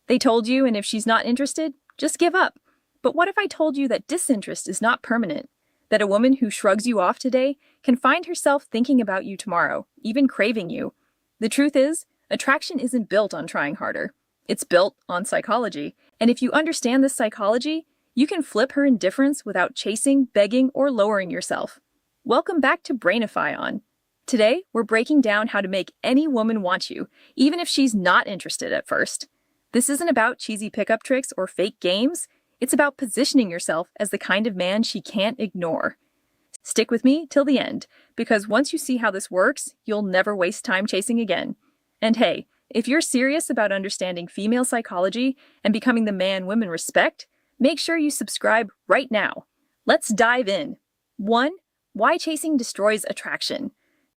They told you, and if she's not interested, just give up. But what if I told you that disinterest is not permanent? That a woman who shrugs you off today can find herself thinking about you tomorrow, even craving you. The truth is, attraction isn't built on trying harder. It's built on psychology. And if you understand this psychology, you can flip her indifference without chasing, begging, or lowering yourself. Welcome back to Brainify On. Today, we're breaking down how to make any woman want you, even if she's not interested at first. This isn't about cheesy pickup tricks or fake games. It's about positioning yourself as the kind of man she can't ignore. Stick with me till the end, because once you see how this works, you'll never waste time chasing again. And hey, if you're serious about understanding female psychology and becoming the man women respect, make sure you subscribe right now. Let's dive in. 1. Why chasing destroys attraction.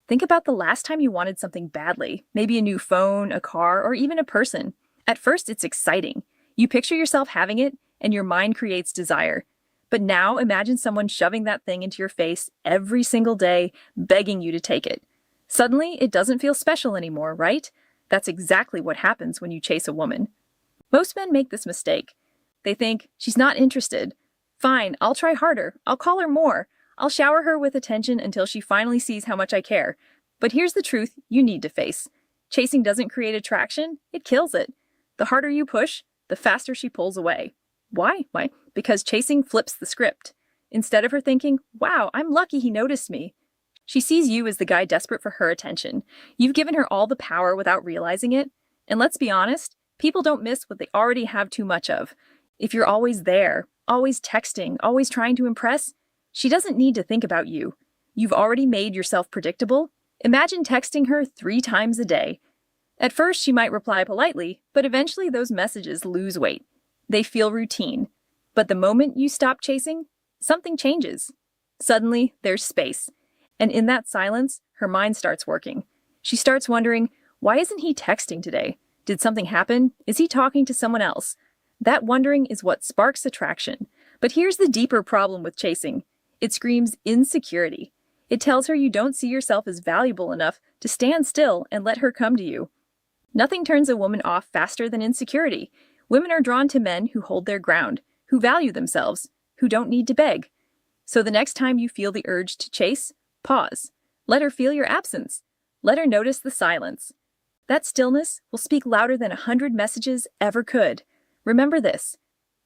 Think about the last time you wanted something badly, maybe a new phone, a car, or even a person. At first, it's exciting. You picture yourself having it, and your mind creates desire. But now imagine someone shoving that thing into your face every single day, begging you to take it. Suddenly, it doesn't feel special anymore, right? That's exactly what happens when you chase a woman. Most men make this mistake. They think, she's not interested. Fine, I'll try harder. I'll call her more. I'll shower her with attention until she finally sees how much I care. But here's the truth you need to face. Chasing doesn't create attraction, it kills it. The harder you push, the faster she pulls away. Why? Because chasing flips the script. Instead of her thinking, wow, I'm lucky he noticed me, she sees you as the guy desperate for her attention. You've given her all the power without realizing it. And let's be honest, people don't miss what they already have too much of. If you're always there, always texting, always trying to impress, she doesn't need to think about you. You've already made yourself predictable. Imagine texting her 3 times a day. At first, she might reply politely, but eventually those messages lose weight. They feel routine. But the moment you stop chasing, something changes. Suddenly, there's space. And in that silence, her mind starts working. She starts wondering, why isn't he texting today? Did something happen? Is he talking to someone else? That wondering is what sparks attraction. But here's the deeper problem with chasing. It screams insecurity. It tells her you don't see yourself as valuable enough to stand still and let her come to you. Nothing turns a woman off faster than insecurity. Women are drawn to men who hold their ground, who value themselves, who don't need to beg. So the next time you feel the urge to chase, pause. Let her feel your absence. Let her notice the silence. That stillness will speak louder than 100 messages ever could. Remember this.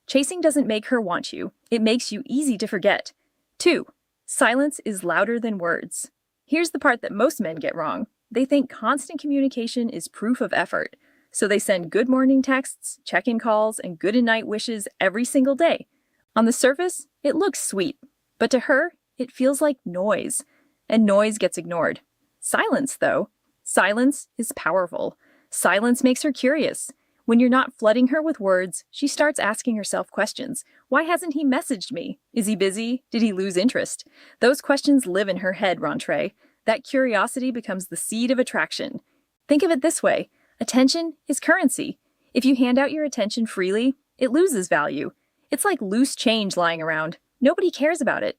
Chasing doesn't make her want you. It makes you easy to forget. 2. Silence is louder than words. Here's the part that most men get wrong. They think constant communication is proof of effort. So they send good morning texts, check-in calls, and good night wishes every single day. On the surface, it looks sweet. But to her, it feels like noise. And noise gets ignored. Silence, though. Silence is powerful. Silence makes her curious. When you're not flooding her with words, she starts asking herself questions. Why hasn't he messaged me? Is he busy? Did he lose interest? Those questions live in her head, Rentrée. That curiosity becomes the seed of attraction. Think of it this way. Attention is currency. If you hand out your attention freely, it loses value. It's like loose change lying around. Nobody cares about it.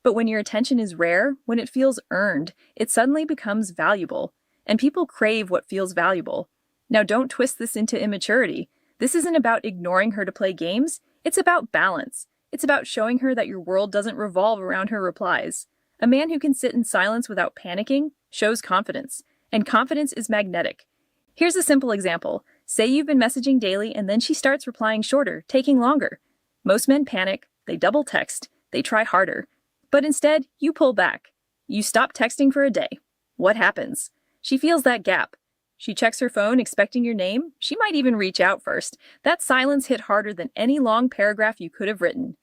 But when your attention is rare, when it feels earned, it suddenly becomes valuable. And people crave what feels valuable. Now don't twist this into immaturity. This isn't about ignoring her to play games. It's about balance. It's about showing her that your world doesn't revolve around her replies. A man who can sit in silence without panicking shows confidence. And confidence is magnetic. Here's a simple example. Say you've been messaging daily and then she starts replying shorter, taking longer. Most men panic. They double text. They try harder. But instead, you pull back. You stop texting for a day. What happens? She feels that gap. She checks her phone expecting your name. She might even reach out first. That silence hit harder than any long paragraph you could have written.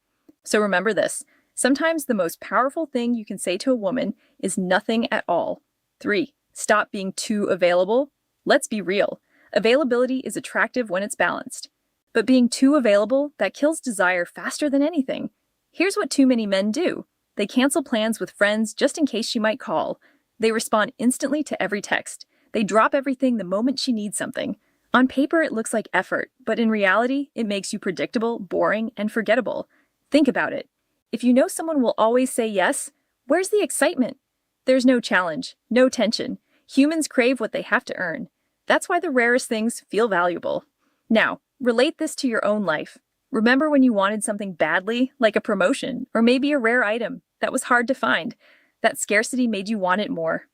So remember this. Sometimes the most powerful thing you can say to a woman is nothing at all. 3. Stop being too available. Let's be real. Availability is attractive when it's balanced. But being too available, that kills desire faster than anything. Here's what too many men do. They cancel plans with friends just in case she might call. They respond instantly to every text. They drop everything the moment she needs something. On paper, it looks like effort, but in reality, it makes you predictable, boring, and forgettable. Think about it. If you know someone will always say yes, where's the excitement? There's no challenge, no tension. Humans crave what they have to earn. That's why the rarest things feel valuable. Now, Relate this to your own life. Remember when you wanted something badly, like a promotion, or maybe a rare item that was hard to find. That scarcity made you want it more.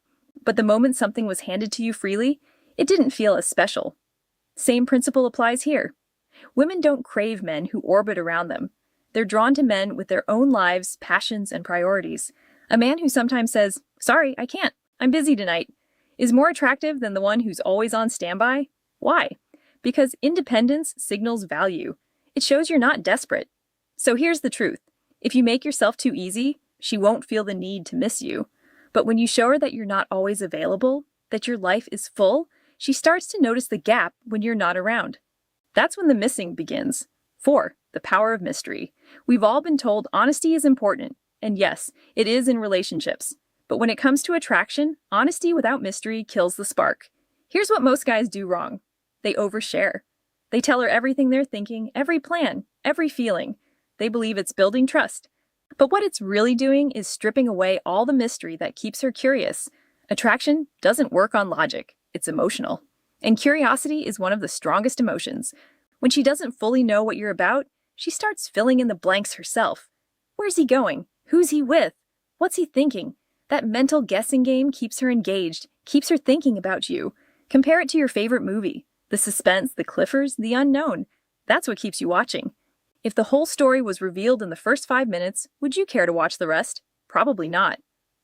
But the moment something was handed to you freely, it didn't feel as special. Same principle applies here. Women don't crave men who orbit around them. They're drawn to men with their own lives, passions, and priorities. A man who sometimes says, "Sorry, I can't. I'm busy tonight," is more attractive than the one who's always on standby. Why? Because independence signals value. It shows you're not desperate. So here's the truth. If you make yourself too easy, she won't feel the need to miss you. But when you show her that you're not always available, that your life is full, she starts to notice the gap when you're not around. That's when the missing begins. 4. The power of mystery. We've all been told honesty is important, and yes, it is in relationships. But when it comes to attraction, honesty without mystery kills the spark. Here's what most guys do wrong. They overshare. They tell her everything they're thinking, every plan, every feeling. They believe it's building trust. But what it's really doing is stripping away all the mystery that keeps her curious. Attraction doesn't work on logic. It's emotional. And curiosity is one of the strongest emotions. When she doesn't fully know what you're about, she starts filling in the blanks herself. Where's he going? Who's he with? What's he thinking? That mental guessing game keeps her engaged, keeps her thinking about you. Compare it to your favorite movie. The suspense, the cliffers, the unknown. That's what keeps you watching. If the whole story was revealed in the first 5 minutes, would you care to watch the rest? Probably not.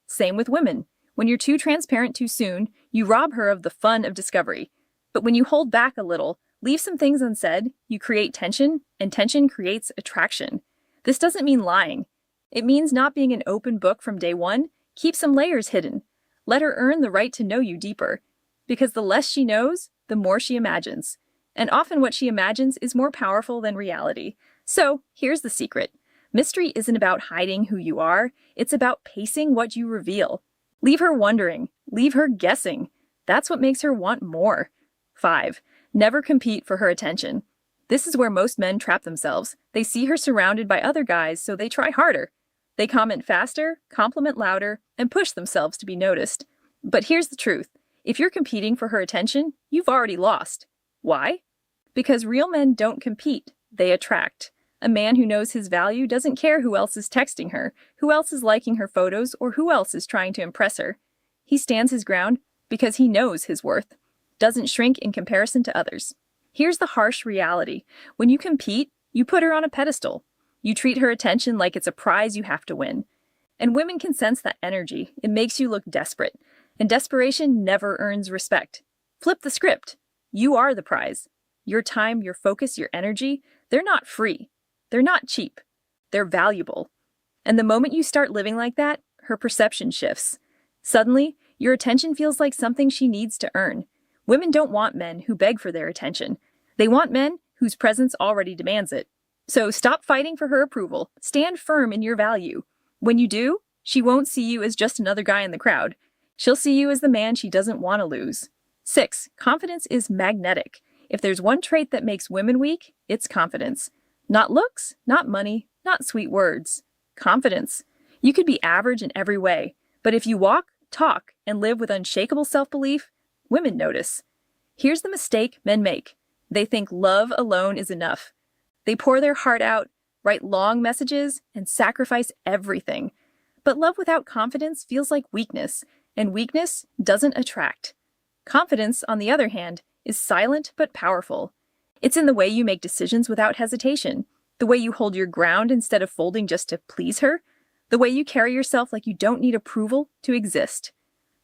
Same with women. When you're too transparent too soon, you rob her of the fun of discovery. But when you hold back a little, leave some things unsaid, you create tension, and tension creates attraction. This doesn't mean lying. It means not being an open book from day one. Keep some layers hidden. Let her earn the right to know you deeper. Because the less she knows, the more she imagines. And often what she imagines is more powerful than reality. So, here's the secret. Mystery isn't about hiding who you are, it's about pacing what you reveal. Leave her wondering, leave her guessing. That's what makes her want more. 5. Never compete for her attention. This is where most men trap themselves. They see her surrounded by other guys, so they try harder. They comment faster, compliment louder, and push themselves to be noticed. But here's the truth. If you're competing for her attention, you've already lost. Why? Because real men don't compete, they attract. A man who knows his value doesn't care who else is texting her, who else is liking her photos, or who else is trying to impress her. He stands his ground because he knows his worth, doesn't shrink in comparison to others. Here's the harsh reality. When you compete, you put her on a pedestal. You treat her attention like it's a prize you have to win. And women can sense that energy. It makes you look desperate. And desperation never earns respect. Flip the script. You are the prize. Your time, your focus, your energy, they're not free. They're not cheap. They're valuable. And the moment you start living like that, her perception shifts. Suddenly, your attention feels like something she needs to earn. Women don't want men who beg for their attention. They want men whose presence already demands it. So stop fighting for her approval. Stand firm in your value. When you do, she won't see you as just another guy in the crowd. She'll see you as the man she doesn't want to lose. 6. Confidence is magnetic. If there's one trait that makes women weak, it's confidence. Not looks, not money, not sweet words. Confidence. You could be average in every way, but if you walk, talk, and live with unshakable self-belief, women notice. Here's the mistake men make. They think love alone is enough. They pour their heart out, write long messages, and sacrifice everything. But love without confidence feels like weakness, and weakness doesn't attract. Confidence, on the other hand, is silent but powerful. It's in the way you make decisions without hesitation, the way you hold your ground instead of folding just to please her, the way you carry yourself like you don't need approval to exist.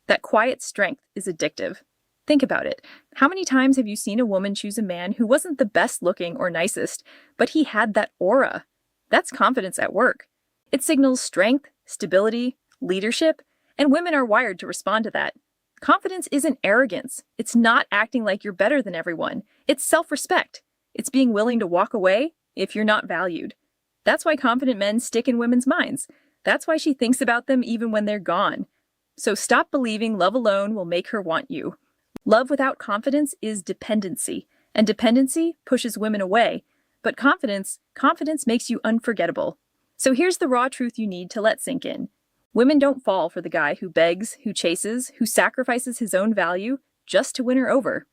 That quiet strength is addictive. Think about it. How many times have you seen a woman choose a man who wasn't the best looking or nicest, but he had that aura? That's confidence at work. It signals strength, stability, leadership, and women are wired to respond to that. Confidence isn't arrogance. It's not acting like you're better than everyone. It's self-respect. It's being willing to walk away if you're not valued. That's why confident men stick in women's minds. That's why she thinks about them even when they're gone. So stop believing love alone will make her want you. Love without confidence is dependency, and dependency pushes women away. But confidence makes you unforgettable. So here's the raw truth you need to let sink in. Women don't fall for the guy who begs, who chases, who sacrifices his own value just to win her over.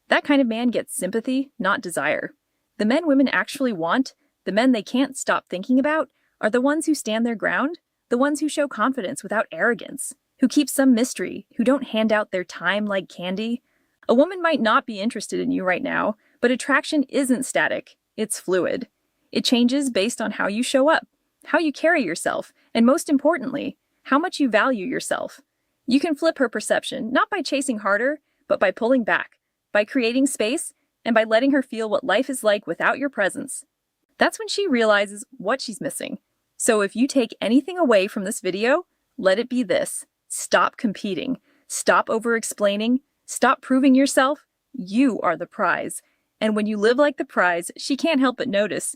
That kind of man gets sympathy, not desire. The men women actually want, the men they can't stop thinking about, are the ones who stand their ground, the ones who show confidence without arrogance, who keep some mystery, who don't hand out their time like candy. A woman might not be interested in you right now, but attraction isn't static, it's fluid. It changes based on how you show up, how you carry yourself, and most importantly, how much you value yourself. You can flip her perception, not by chasing harder, but by pulling back, by creating space, and by letting her feel what life is like without your presence. That's when she realizes what she's missing. So if you take anything away from this video, let it be this. Stop competing. Stop over-explaining. Stop proving yourself. You are the prize. And when you live like the prize, she can't help but notice.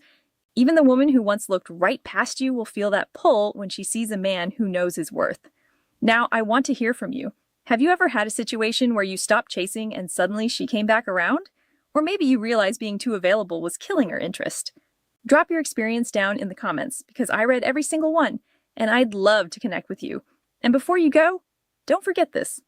Even the woman who once looked right past you will feel that pull when she sees a man who knows his worth. Now, I want to hear from you. Have you ever had a situation where you stopped chasing and suddenly she came back around? Or maybe you realized being too available was killing her interest. Drop your experience down in the comments because I read every single one, and I'd love to connect with you. And before you go, don't forget this.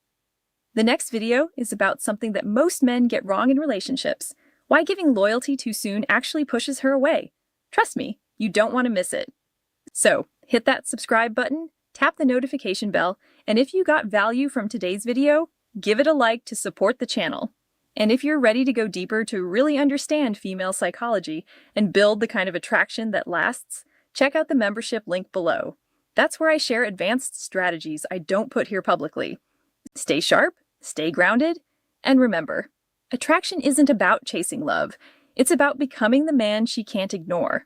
The next video is about something that most men get wrong in relationships, why giving loyalty too soon actually pushes her away. Trust me, you don't want to miss it. So, hit that subscribe button, tap the notification bell, and if you got value from today's video, give it a like to support the channel. And if you're ready to go deeper to really understand female psychology and build the kind of attraction that lasts, check out the membership link below. That's where I share advanced strategies I don't put here publicly. Stay sharp, stay grounded, and remember, attraction isn't about chasing love. It's about becoming the man she can't ignore.